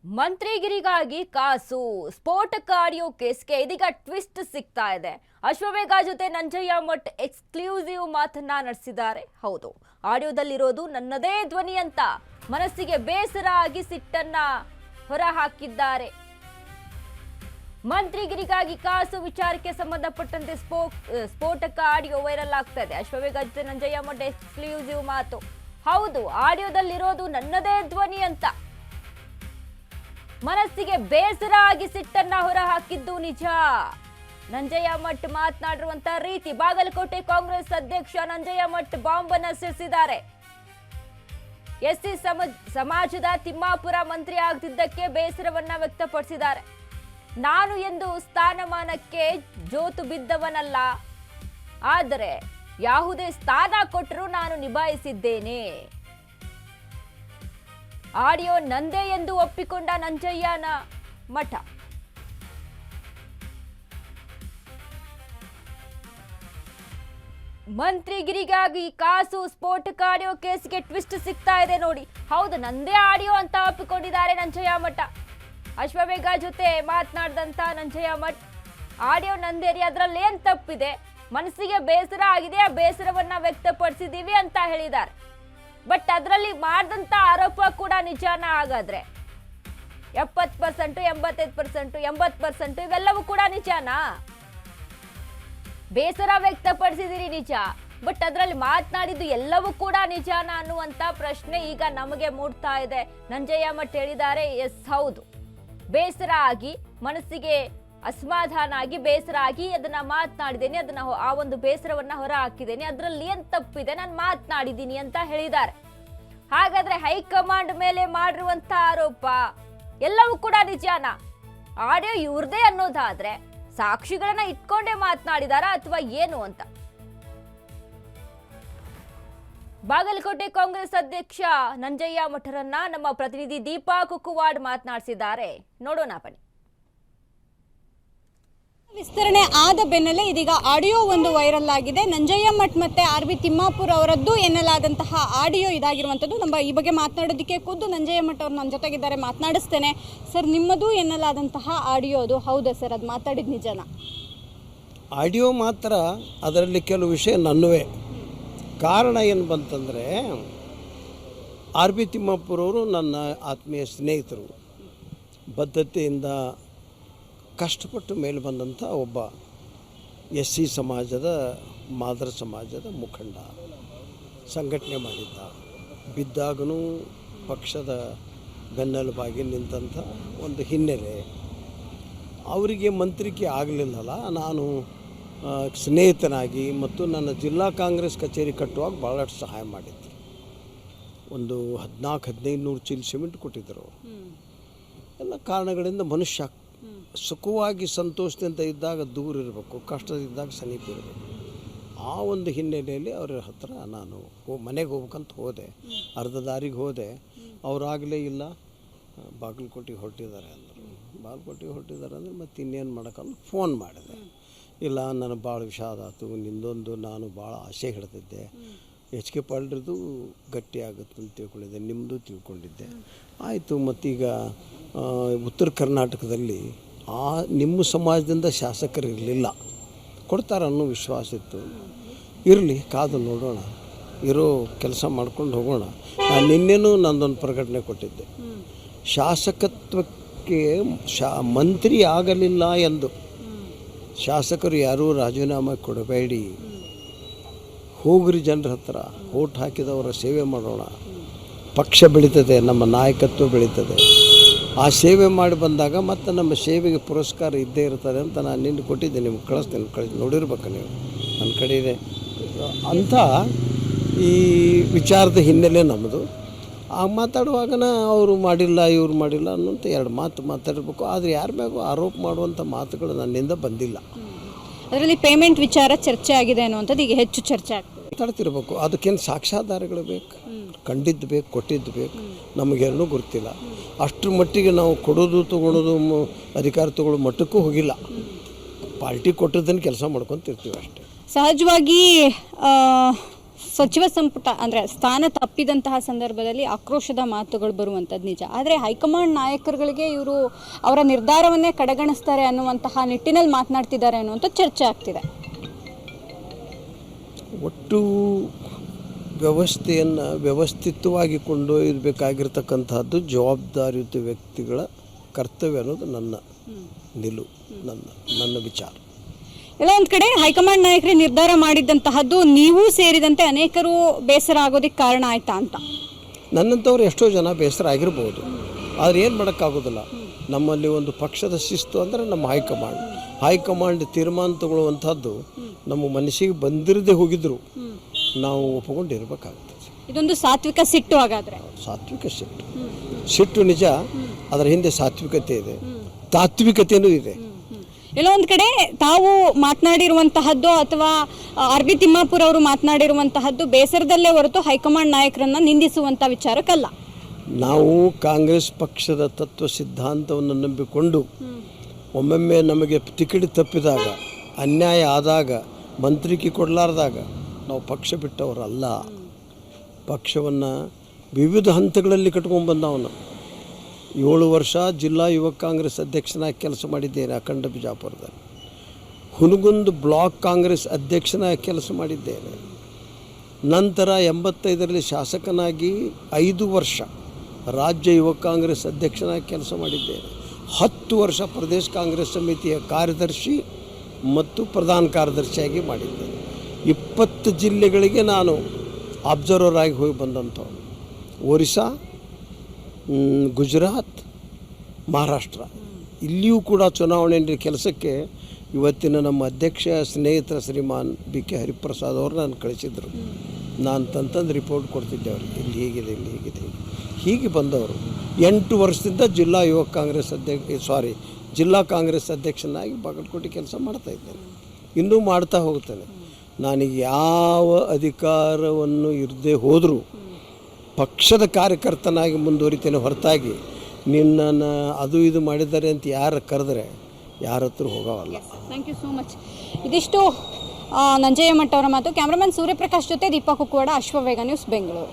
ಮಂತ್ರಿಗಿರಿಗಾಗಿ ಕಾಸು ಸ್ಫೋಟಕ ಆಡಿಯೋ ಕೇಸ್ಗೆ ಇದೀಗ ಟ್ವಿಸ್ಟ್ ಸಿಗ್ತಾ ಇದೆ. ಅಶ್ವವೇಗ ಜೊತೆ ನಂಜಯ್ಯ ಮಠ್ ಎಕ್ಸ್ಕ್ಲೂಸಿವ್ ಮಾತನ್ನ ನಡೆಸಿದ್ದಾರೆ. ಹೌದು, ಆಡಿಯೋದಲ್ಲಿರೋದು ನನ್ನದೇ ಧ್ವನಿ ಅಂತ ಮನಸ್ಸಿಗೆ ಬೇಸರ ಆಗಿ ಸಿಟ್ಟನ್ನ ಹೊರಹಾಕಿದ್ದಾರೆ. ಮಂತ್ರಿಗಿರಿಗಾಗಿ ಕಾಸು ವಿಚಾರಕ್ಕೆ ಸಂಬಂಧಪಟ್ಟಂತೆ ಸ್ಫೋಟಕ ಆಡಿಯೋ ವೈರಲ್ ಆಗ್ತಾ ಇದೆ. ಅಶ್ವವೇಗ ಜೊತೆ ನಂಜಯ್ಯ ಮಠ್ ಎಕ್ಸ್ಕ್ಲೂಸಿವ್ ಮಾತು. ಹೌದು, ಆಡಿಯೋದಲ್ಲಿರೋದು ನನ್ನದೇ ಧ್ವನಿ ಅಂತ ಮನಸ್ಸಿಗೆ ಬೇಸರ ಆಗಿ ಸಿಟ್ಟನ್ನ ಹೊರಹಾಕಿದ್ದು ನಿಜ. ನಂಜಯ್ಯ ಮಠ್ ಮಾತನಾಡಿರುವಂತ ರೀತಿ, ಬಾಗಲಕೋಟೆ ಕಾಂಗ್ರೆಸ್ ಅಧ್ಯಕ್ಷ ನಂಜಯ್ಯ ಮಠ್ ಬಾಂಬ್ ಅನ್ನು ಸಿಡಿಸಿದ್ದಾರೆ. ಎಸ್ಸಿ ಸಮಾಜದ ತಿಮ್ಮಾಪುರ ಮಂತ್ರಿ ಆಗದಿದ್ದಕ್ಕೆ ಬೇಸರವನ್ನ ವ್ಯಕ್ತಪಡಿಸಿದ್ದಾರೆ. ನಾನು ಎಂದು ಸ್ಥಾನಮಾನಕ್ಕೆ ಜೋತು ಬಿದ್ದವನಲ್ಲ, ಆದರೆ ಯಾವುದೇ ಸ್ಥಾನ ಕೊಟ್ಟರೂ ನಾನು ನಿಭಾಯಿಸಿದ್ದೇನೆ. ಆಡಿಯೋ ನಂದೇ ಎಂದು ಒಪ್ಪಿಕೊಂಡ ನಂಜಯ್ಯನ ಮಠ. ಮಂತ್ರಿಗಿರಿಗಾಗಿ ಕಾಸು ಸ್ಫೋಟಕ ಆಡಿಯೋ ಕೇಸ್ಗೆ ಟ್ವಿಸ್ಟ್ ಸಿಗ್ತಾ ಇದೆ ನೋಡಿ. ಹೌದು, ನಂದೇ ಆಡಿಯೋ ಅಂತ ಒಪ್ಪಿಕೊಂಡಿದ್ದಾರೆ ನಂಜಯ್ಯ ಮಠ. ಅಶ್ವವೇಗ ಜೊತೆ ಮಾತನಾಡಿದಂತ ನಂಜಯ್ಯ ಮಠ್, ಆಡಿಯೋ ನಂದೇರಿ, ಅದರಲ್ಲಿ ಏನ್ ತಪ್ಪಿದೆ, ಮನಸ್ಸಿಗೆ ಬೇಸರ ಆಗಿದೆ, ಆ ಬೇಸರವನ್ನ ವ್ಯಕ್ತಪಡಿಸಿದೀವಿ ಅಂತ ಹೇಳಿದ್ದಾರೆ. ಬಟ್ ಅದರಲ್ಲಿ ಮಾಡಿದಂತ ಆರೋಪ ಕೂಡ ನಿಜಾನ? ಹಾಗಾದ್ರೆ 70%, 85%, 80% ಇವೆಲ್ಲವೂ ಕೂಡ ನಿಜಾನಾ? ಬೇಸರ ವ್ಯಕ್ತಪಡಿಸಿದಿರಿ ನಿಜ, ಬಟ್ ಅದರಲ್ಲಿ ಮಾತನಾಡಿದ್ದು ಎಲ್ಲವೂ ಕೂಡ ನಿಜಾನ ಅನ್ನುವಂತ ಪ್ರಶ್ನೆ ಈಗ ನಮಗೆ ಮೂಡ್ತಾ ಇದೆ. ನಂಜಯ್ಯ ಮಠ್ ಹೇಳಿದ್ದಾರೆ, ಎಸ್ ಹೌದು, ಬೇಸರ ಆಗಿ, ಮನಸ್ಸಿಗೆ ಅಸಮಾಧಾನ ಆಗಿ, ಬೇಸರ ಆಗಿ ಅದನ್ನ ಮಾತನಾಡಿದ್ದೇನೆ, ಅದನ್ನ ಆ ಒಂದು ಬೇಸರವನ್ನ ಹೊರ ಹಾಕಿದ್ದೇನೆ, ಅದರಲ್ಲಿ ಏನ್ ತಪ್ಪಿದೆ, ನಾನು ಮಾತನಾಡಿದ್ದೀನಿ ಅಂತ ಹೇಳಿದ್ದಾರೆ. ಹಾಗಾದ್ರೆ ಹೈಕಮಾಂಡ್ ಮೇಲೆ ಮಾಡಿರುವಂತ ಆರೋಪ ಎಲ್ಲವೂ ಕೂಡ ನಿಜಾನ? ಆಡಿಯೋ ಇವ್ರದೇ ಅನ್ನೋದಾದ್ರೆ ಸಾಕ್ಷಿಗಳನ್ನ ಇಟ್ಕೊಂಡೇ ಮಾತನಾಡಿದಾರ ಅಥವಾ ಏನು ಅಂತ ಬಾಗಲಕೋಟೆ ಕಾಂಗ್ರೆಸ್ ಅಧ್ಯಕ್ಷ ನಂಜಯ್ಯ ಮಠರನ್ನ ನಮ್ಮ ಪ್ರತಿನಿಧಿ ದೀಪಾ ಕುಕ್ಕುವಾಡ್ ಮಾತನಾಡಿಸಿದ್ದಾರೆ. ನೋಡೋಣ ಬನ್ನಿ. ವಿಸ್ತರಣೆ ಆದ ಬೆನ್ನಲ್ಲೇ ಇದೀಗ ಆಡಿಯೋ ಒಂದು ವೈರಲ್ ಆಗಿದೆ. ನಂಜಯ್ಯ ಮಠ್ ಮತ್ತೆ ಆರ್.ಬಿ. ತಿಮ್ಮಾಪುರ್ ಅವರದ್ದು ಎನ್ನಲಾದಂತಹ ಆಡಿಯೋ ಇದಾಗಿರುವಂಥದ್ದು. ನಮ್ಮ ಈ ಬಗ್ಗೆ ಮಾತನಾಡೋದಕ್ಕೆ ಖುದ್ದು ನಂಜಯ್ಯ ಮಠ್ ಅವರು ನನ್ನ ಜೊತೆಗಿದ್ದಾರೆ, ಮಾತನಾಡಿಸ್ತೇನೆ. ಸರ್, ನಿಮ್ಮದು ಎನ್ನಲಾದಂತಹ ಆಡಿಯೋ ಅದು ಹೌದಾ ಸರ್? ಅದು ಮಾತಾಡಿದ ನಿಜನ? ಆಡಿಯೋ ಮಾತ್ರ, ಅದರಲ್ಲಿ ಕೆಲವು ವಿಷಯ ನನ್ನವೇ. ಕಾರಣ ಏನು ಬಂತಂದರೆ, ಆರ್.ಬಿ. ತಿಮ್ಮಾಪುರ್ ಅವರು ನನ್ನ ಆತ್ಮೀಯ ಸ್ನೇಹಿತರು, ಬದ್ಧತೆಯಿಂದ ಕಷ್ಟಪಟ್ಟು ಮೇಲೆ ಬಂದಂಥ ಒಬ್ಬ ಎಸ್ ಸಿ ಸಮಾಜದ, ಮಾದರ ಸಮಾಜದ ಮುಖಂಡ, ಸಂಘಟನೆ ಮಾಡಿದ್ದ, ಬಿದ್ದಾಗನೂ ಪಕ್ಷದ ಬೆನ್ನೆಲುಬಾಗಿ ನಿಂತಹ ಒಂದು ಹಿನ್ನೆಲೆ. ಅವರಿಗೆ ಮಂತ್ರಿಕೆ ಆಗಲಿಲ್ಲಲ್ಲ, ನಾನು ಸ್ನೇಹಿತನಾಗಿ ಮತ್ತು ನನ್ನ ಜಿಲ್ಲಾ ಕಾಂಗ್ರೆಸ್ ಕಚೇರಿ ಕಟ್ಟುವಾಗ ಭಾಳಷ್ಟು ಸಹಾಯ ಮಾಡಿದ್ದರು. ಒಂದು 1400-1500 ಚೀಲ ಸಿಮೆಂಟ್ ಕೊಟ್ಟಿದ್ದರು. ಎಲ್ಲ ಕಾರಣಗಳಿಂದ ಮನುಷ್ಯ ಸುಖವಾಗಿ ಸಂತೋಷದಿಂದ ಇದ್ದಾಗ ದೂರ ಇರಬೇಕು, ಕಷ್ಟದಿದ್ದಾಗ ಸಮೀಪ ಇರಬೇಕು. ಆ ಒಂದು ಹಿನ್ನೆಲೆಯಲ್ಲಿ ಅವರ ಹತ್ರ ನಾನು ಮನೆಗೆ ಹೋಗ್ಬೇಕಂತ ಹೋದೆ. ಅರ್ಧ ದಾರಿಗೆ ಹೋದೆ, ಅವರಾಗಲೇ ಇಲ್ಲ, ಬಾಗಲಕೋಟೆಗೆ ಹೊರಟಿದ್ದಾರೆ ಅಂದರು. ಬಾಗಲಕೋಟೆಗೆ ಹೊರಟಿದ್ದಾರೆ ಅಂದರೆ ಮತ್ತೆ ಇನ್ನೇನು ಮಾಡೋಕ್ಕಲ್ಲ, ಫೋನ್ ಮಾಡಿದೆ. ಇಲ್ಲ, ನನಗೆ ಭಾಳ ವಿಷಾದ ಆಯಿತು, ನಿಂದೊಂದು ನಾನು ಭಾಳ ಆಸೆ ಹಿಡ್ದಿದ್ದೆ, ಎಚ್ ಕೆ ಪಾಲ್ರದ್ದು ಗಟ್ಟಿ ಆಗುತ್ತೆ ಅಂತ ತಿಳ್ಕೊಂಡಿದ್ದೆ, ನಿಮ್ಮದು ತಿಳ್ಕೊಂಡಿದ್ದೆ. ಆಯಿತು, ಮತ್ತೀಗ ಉತ್ತರ ಕರ್ನಾಟಕದಲ್ಲಿ ನಿಮ್ಮ ಸಮಾಜದಿಂದ ಶಾಸಕರು ಇರಲಿಲ್ಲ, ಕೊಡ್ತಾರೆ ಅನ್ನೋ ವಿಶ್ವಾಸ ಇತ್ತು. ಇರಲಿ, ಕಾದು ನೋಡೋಣ, ಇರೋ ಕೆಲಸ ಮಾಡ್ಕೊಂಡು ಹೋಗೋಣ. ನಾನು ನಿನ್ನೆನೂ ನಂದೊಂದು ಪ್ರಕಟಣೆ ಕೊಟ್ಟಿದ್ದೆ, ಶಾಸಕತ್ವಕ್ಕೆ ಮಂತ್ರಿ ಆಗಲಿಲ್ಲ ಎಂದು ಶಾಸಕರು ಯಾರೂ ರಾಜೀನಾಮೆ ಕೊಡಬೇಡಿ, ಹೋಗ್ರಿ ಜನರ ಹತ್ರ, ಓಟ್ ಹಾಕಿದವರ ಸೇವೆ ಮಾಡೋಣ, ಪಕ್ಷ ಬೆಳೀತದೆ, ನಮ್ಮ ನಾಯಕತ್ವ ಬೆಳೀತದೆ. ಆ ಸೇವೆ ಮಾಡಿ ಬಂದಾಗ ಮತ್ತು ನಮ್ಮ ಸೇವೆಗೆ ಪುರಸ್ಕಾರ ಇದ್ದೇ ಇರ್ತದೆ ಅಂತ ನಾನು ನಿನ್ನೆ ಕೊಟ್ಟಿದ್ದೆ, ನಿಮ್ಗೆ ಕಳಿಸ್ತೇನೆ, ನೋಡಿರ್ಬೇಕು ನೀವು, ನನ್ನ ಕಡೆ ಇದೆ ಅಂಥ ಈ ವಿಚಾರದ ಹಿನ್ನೆಲೆ ನಮ್ಮದು. ಆ ಮಾತಾಡುವಾಗನ ಅವರು ಮಾಡಿಲ್ಲ, ಇವ್ರು ಮಾಡಿಲ್ಲ ಅನ್ನೋಂಥ ಎರಡು ಮಾತು ಮಾತಾಡಬೇಕು. ಆದರೆ ಯಾರ ಮ್ಯಾಗೂ ಆರೋಪ ಮಾಡುವಂಥ ಮಾತುಗಳು ನನ್ನಿಂದ ಬಂದಿಲ್ಲ. ಅದರಲ್ಲಿ ಪೇಮೆಂಟ್ ವಿಚಾರ ಚರ್ಚೆ ಆಗಿದೆ ಅನ್ನುವಂಥದ್ದು ಈಗ ಹೆಚ್ಚು ಚರ್ಚೆ ಆಗ್ತದೆ. ಮಾತಾಡ್ತಿರ್ಬೇಕು, ಅದಕ್ಕೇನು ಸಾಕ್ಷ್ಯಾಧಾರಗಳು ಬೇಕು, ಕಂಡಿದ್ದು ಬೇಕು, ಕೊಟ್ಟಿದ್ದು ಬೇಕು, ನಮಗೇನೂ ಗೊತ್ತಿಲ್ಲ. ಅಷ್ಟರ ಮಟ್ಟಿಗೆ ನಾವು ಕೊಡೋದು ತೊಗೊಳೋದು ಅಧಿಕಾರ ತೊಗೊಳ್ಳೋ ಮಟ್ಟಕ್ಕೂ ಹೋಗಿಲ್ಲ. ಪಾರ್ಟಿ ಕೊಟ್ಟದನ್ನು ಕೆಲಸ ಮಾಡ್ಕೊತಿರ್ತೀವಿ ಅಷ್ಟೇ. ಸಹಜವಾಗಿ ಸಚಿವ ಸಂಪುಟ ಅಂದರೆ ಸ್ಥಾನ ತಪ್ಪಿದಂತಹ ಸಂದರ್ಭದಲ್ಲಿ ಆಕ್ರೋಶದ ಮಾತುಗಳು ಬರುವಂಥದ್ದು ನಿಜ. ಆದರೆ ಹೈಕಮಾಂಡ್ ನಾಯಕರುಗಳಿಗೆ ಇವರು ಅವರ ನಿರ್ಧಾರವನ್ನೇ ಕಡೆಗಣಿಸ್ತಾರೆ ಅನ್ನುವಂತಹ ನಿಟ್ಟಿನಲ್ಲಿ ಮಾತನಾಡ್ತಿದ್ದಾರೆ ಅನ್ನುವಂಥ ಚರ್ಚೆ ಆಗ್ತಿದೆ. ಒಟ್ಟು ವ್ಯವಸ್ಥೆಯನ್ನು ವ್ಯವಸ್ಥಿತವಾಗಿ ಕೊಂಡೊಯ್ಯಬೇಕಾಗಿರ್ತಕ್ಕಂಥದ್ದು ಜವಾಬ್ದಾರಿಯುತ ವ್ಯಕ್ತಿಗಳ ಕರ್ತವ್ಯ ಅನ್ನೋದು ನನ್ನ ನಿಲುವು, ನನ್ನ ವಿಚಾರ. ಎಲ್ಲ ಒಂದು ಕಡೆ ಹೈಕಮಾಂಡ್ ನಾಯಕರೇ ನಿರ್ಧಾರ ಮಾಡಿದ್ದಂತಹದ್ದು ನೀವು ಸೇರಿದಂತೆ ಅನೇಕರು ಬೇಸರ ಆಗೋದಕ್ಕೆ ಕಾರಣ ಆಯ್ತಾ ಅಂತ? ನನ್ನಂಥವ್ರು ಎಷ್ಟೋ ಜನ ಬೇಸರ ಆಗಿರ್ಬೋದು, ಆದರೆ ಏನು ಮಾಡೋಕ್ಕಾಗೋದಿಲ್ಲ. ನಮ್ಮಲ್ಲಿ ಒಂದು ಪಕ್ಷದ ಶಿಸ್ತು ಅಂದರೆ ನಮ್ಮ ಹೈಕಮಾಂಡ್ ತೀರ್ಮಾನ ತಗೊಳ್ಳುವಂಥದ್ದು ನಮ್ಮ ಮನಸ್ಸಿಗೆ ಬಂದಿರದೆ ಹೋಗಿದ್ರು ನಾವು ಒಪ್ಪಿಕೊಂಡಿರ್ಬೇಕಾಗ್ತದೆ. ಇದೊಂದು ಸಾತ್ವಿಕ ಸಿಟ್ಟು. ಹಾಗಾದರೆ ಸಾತ್ವಿಕ ಸಿಟ್ಟು ನಿಜ, ಅದರ ಹಿಂದೆ ಸಾತ್ವಿಕತೆ ಇದೆ, ತಾತ್ವಿಕತೆಯೂ ಇದೆ. ಎಲ್ಲೋ ಒಂದು ಕಡೆ ತಾವು ಮಾತನಾಡಿರುವಂತಹದ್ದು ಅಥವಾ ಆರ್ ಬಿ ತಿಮ್ಮಾಪುರ ಅವರು ಮಾತನಾಡಿರುವಂತಹದ್ದು ಬೇಸರದಲ್ಲೇ ಹೊರತು ಹೈಕಮಾಂಡ್ ನಾಯಕರನ್ನ ನಿಂದಿಸುವಂಥ ವಿಚಾರಕ್ಕಲ್ಲ. ನಾವು ಕಾಂಗ್ರೆಸ್ ಪಕ್ಷದ ತತ್ವ ಸಿದ್ಧಾಂತವನ್ನು ನಂಬಿಕೊಂಡು ಒಮ್ಮೊಮ್ಮೆ ನಮಗೆ ಟಿಕೆಟ್ ತಪ್ಪಿದಾಗ, ಅನ್ಯಾಯ ಆದಾಗ, ಮಂತ್ರಿಕೆ ಕೊಡಲಾರ್ದಾಗ ನಾವು ಪಕ್ಷ ಬಿಟ್ಟವರಲ್ಲ. ಪಕ್ಷವನ್ನು ವಿವಿಧ ಹಂತಗಳಲ್ಲಿ ಕಟ್ಕೊಂಡು ಬಂದವನು. 7 ವರ್ಷ ಜಿಲ್ಲಾ ಯುವ ಕಾಂಗ್ರೆಸ್ ಅಧ್ಯಕ್ಷನಾಗಿ ಕೆಲಸ ಮಾಡಿದ್ದೇನೆ ಅಖಂಡ ಬಿಜಾಪುರದಲ್ಲಿ. ಹುನಗುಂದ ಬ್ಲಾಕ್ ಕಾಂಗ್ರೆಸ್ ಅಧ್ಯಕ್ಷನಾಗಿ ಕೆಲಸ ಮಾಡಿದ್ದೇನೆ. ನಂತರ 85ರಲ್ಲಿ ಶಾಸಕನಾಗಿ 5 ವರ್ಷ ರಾಜ್ಯ ಯುವ ಕಾಂಗ್ರೆಸ್ ಅಧ್ಯಕ್ಷನಾಗಿ ಕೆಲಸ ಮಾಡಿದ್ದೇನೆ. 10 ವರ್ಷ ಪ್ರದೇಶ ಕಾಂಗ್ರೆಸ್ ಸಮಿತಿಯ ಕಾರ್ಯದರ್ಶಿ ಮತ್ತು ಪ್ರಧಾನ ಕಾರ್ಯದರ್ಶಿಯಾಗಿ ಮಾಡಿದ್ದೇನೆ. 20 ಜಿಲ್ಲೆಗಳಿಗೆ ನಾನು ಅಬ್ಸರ್ವರ್ ಆಗಿ ಹೋಗಿ ಬಂದಂಥವ್ರು. ಒರಿಸ್ಸಾ, ಗುಜರಾತ್, ಮಹಾರಾಷ್ಟ್ರ, ಇಲ್ಲಿಯೂ ಕೂಡ ಚುನಾವಣೆ ಕೆಲಸಕ್ಕೆ ಇವತ್ತಿನ ನಮ್ಮ ಅಧ್ಯಕ್ಷ ಸ್ನೇಹಿತರ ಶ್ರೀಮಾನ್ ಬಿ ಕೆ ಹರಿಪ್ರಸಾದ್ ಅವರು ನಾನು ಕಳಿಸಿದ್ರು. ನಾನು ತಂತಂದು ರಿಪೋರ್ಟ್ ಕೊಡ್ತಿದ್ದೆ ಅವ್ರಿಗೆ, ಇಲ್ಲಿ ಹೀಗಿದೆ ಹೀಗೆ ಬಂದವರು. 8 ವರ್ಷದಿಂದ ಜಿಲ್ಲಾ ಕಾಂಗ್ರೆಸ್ ಅಧ್ಯಕ್ಷನಾಗಿ ಬಾಗಲಕೋಟೆ ಕೆಲಸ ಮಾಡ್ತಾಯಿದ್ದೇನೆ, ಇನ್ನೂ ಮಾಡ್ತಾ ಹೋಗ್ತೇನೆ. ನನಗೆ ಯಾವ ಅಧಿಕಾರವನ್ನು ಇರದೇ ಹೋದರೂ ಪಕ್ಷದ ಕಾರ್ಯಕರ್ತನಾಗಿ ಮುಂದುವರಿತೇನೆ ಹೊರತಾಗಿ ನಿನ್ನನ್ನು ಅದು ಇದು ಮಾಡಿದ್ದಾರೆ ಅಂತ ಯಾರು ಕರೆದ್ರೆ ಯಾರ ಹತ್ರ ಹೋಗೋವಲ್ಲ. Thank you so much. ಇದಿಷ್ಟು ನಂಜಯ್ಯ ಮಠ ಅವರ ಮಾತು. ಕ್ಯಾಮ್ರಾಮನ್ ಸೂರ್ಯಪ್ರಕಾಶ್ ಜೊತೆ ದೀಪಾ ಕುಕ್ಕುವಾಡ, ಅಶ್ವವೇಗ ನ್ಯೂಸ್, ಬೆಂಗಳೂರು.